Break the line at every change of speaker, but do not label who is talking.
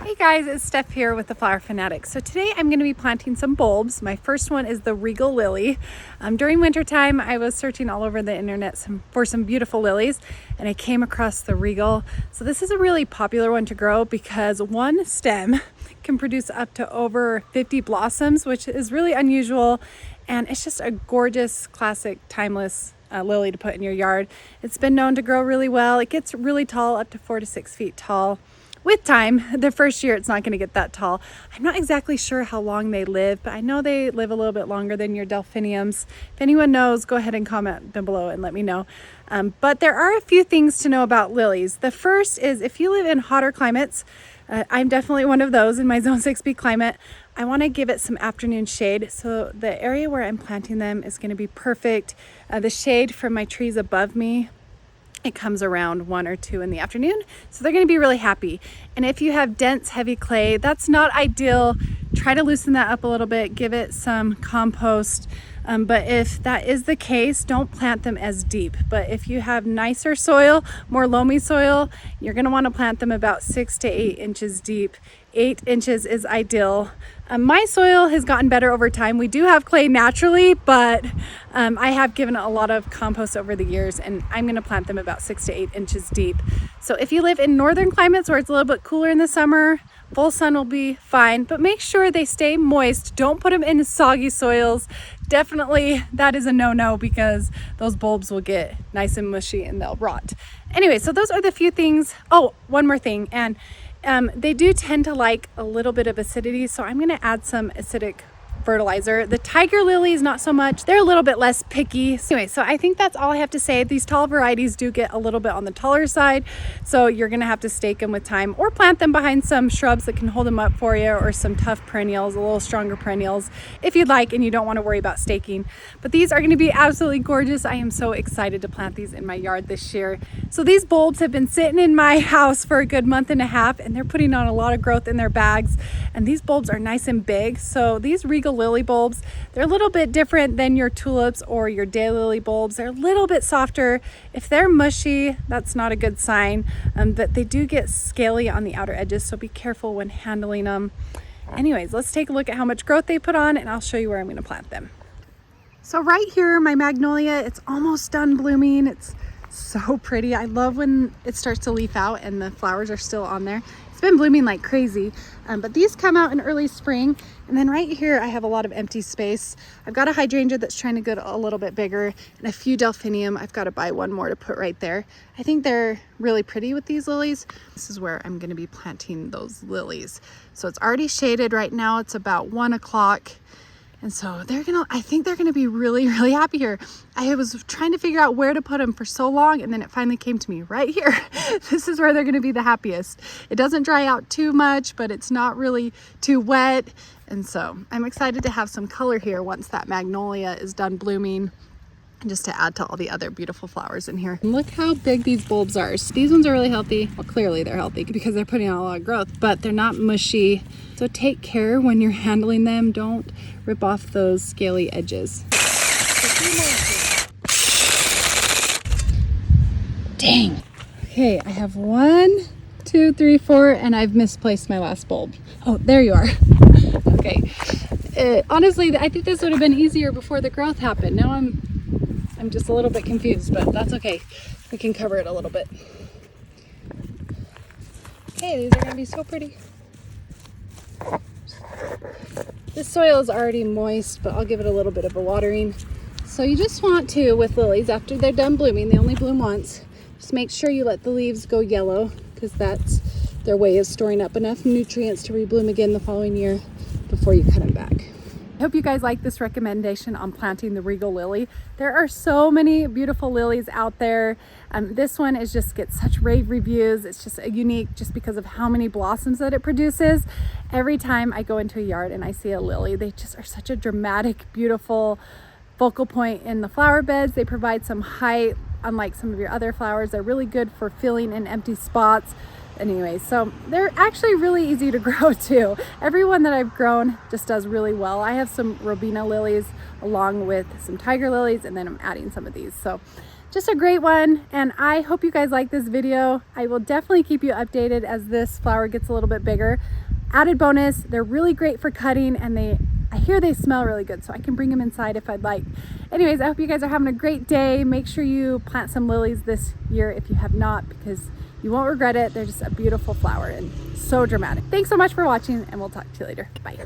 Hey guys, it's Steph here with the FlowerFanatic. So today I'm going to be planting some bulbs. My first one is the Regal lily. During winter time, I was searching all over the internet for some beautiful lilies, and I came across the Regal. So this is a really popular one to grow because one stem can produce up to over 50 blossoms, which is really unusual, and it's just a gorgeous, classic, timeless lily to put in your yard. It's been known to grow really well. It gets really tall, up to 4 to 6 feet tall. With time, the first year it's not going to get that tall. I'm not exactly sure how long they live, but I know they live a little bit longer than your delphiniums. If anyone knows, go ahead and comment down below and let me know. But there are a few things to know about lilies. The first is if you live in hotter climates, I'm definitely one of those in my zone 6B climate, I want to give it some afternoon shade. So the area where I'm planting them is going to be perfect. The shade from my trees above me, it comes around 1 or 2 in the afternoon, so they're going to be really happy. And if you have dense, heavy clay, that's not ideal. Try to loosen that up a little bit, give it some compost. But if that is the case, don't plant them as deep. But if you have nicer soil, more loamy soil, you're going to want to plant them about 6 to 8 inches deep. 8 inches is ideal. My soil has gotten better over time. We do have clay naturally, but I have given it a lot of compost over the years, and I'm going to plant them about 6 to 8 inches deep. So if you live in northern climates where it's a little bit cooler in the summer, full sun will be fine, but make sure they stay moist. Don't put them in soggy soils. Definitely that is a no-no because those bulbs will get nice and mushy and they'll rot. Anyway, so those are the few things. Oh, one more thing, and they do tend to like a little bit of acidity, so I'm going to add some acidic fertilizer. The tiger lilies, not so much. They're a little bit less picky. Anyway, so I think that's all I have to say. These tall varieties do get a little bit on the taller side, so you're going to have to stake them with time or plant them behind some shrubs that can hold them up for you, or some tough perennials, a little stronger perennials if you'd like and you don't want to worry about staking. But these are going to be absolutely gorgeous. I am so excited to plant these in my yard this year. So these bulbs have been sitting in my house for a good month and a half, and they're putting on a lot of growth in their bags, and these bulbs are nice and big. So these Regal lily bulbs, they're a little bit different than your tulips or your daylily bulbs. They're a little bit softer. If they're mushy, that's not a good sign, but they do get scaly on the outer edges, so be careful when handling them. Anyways, let's take a look at how much growth they put on, and I'll show you where I'm going to plant them. So right here, my magnolia, it's almost done blooming. It's so pretty. I love when it starts to leaf out and the flowers are still on there. It's been blooming like crazy, but these come out in early spring. And then right here, I have a lot of empty space. I've got a hydrangea that's trying to get a little bit bigger, and a few delphinium. I've got to buy one more to put right there. I think they're really pretty with these lilies. This is where I'm going to be planting those lilies. So it's already shaded right now. It's about 1 o'clock. And so I think they're gonna be really, really happy here. I was trying to figure out where to put them for so long, and then it finally came to me right here. This is where they're gonna be the happiest. It doesn't dry out too much, but it's not really too wet. And so I'm excited to have some color here once that magnolia is done blooming, just to add to all the other beautiful flowers in here. And look how big these bulbs are. So these ones are really healthy. Well, clearly they're healthy because they're putting out a lot of growth, but they're not mushy. So take care when you're handling them. Don't rip off those scaly edges. Dang. Okay, I have 1, 2, 3, 4, and I've misplaced my last bulb. Oh, there you are. Okay. Honestly, I think this would have been easier before the growth happened. Now I'm just a little bit confused, but that's okay. We can cover it a little bit. Okay, these are gonna be so pretty. This soil is already moist, but I'll give it a little bit of a watering. So you just want to, with lilies, after they're done blooming, they only bloom once, just make sure you let the leaves go yellow, because that's their way of storing up enough nutrients to rebloom again the following year before you cut them back. I hope you guys like this recommendation on planting the Regal lily. There are so many beautiful lilies out there. This one gets such rave reviews. It's just unique just because of how many blossoms that it produces. Every time I go into a yard and I see a lily, they just are such a dramatic, beautiful focal point in the flower beds. They provide some height, unlike some of your other flowers. They're really good for filling in empty spots. Anyway, so they're actually really easy to grow too. Everyone that I've grown just does really well. I have some Robina lilies along with some tiger lilies, and then I'm adding some of these. So just a great one, and I hope you guys like this video. I will definitely keep you updated as this flower gets a little bit bigger. Added bonus, they're really great for cutting, and I hear they smell really good, so I can bring them inside if I'd like. Anyways, I hope you guys are having a great day. Make sure you plant some lilies this year if you have not, because you won't regret it. They're just a beautiful flower and so dramatic. Thanks so much for watching, and we'll talk to you later. Bye.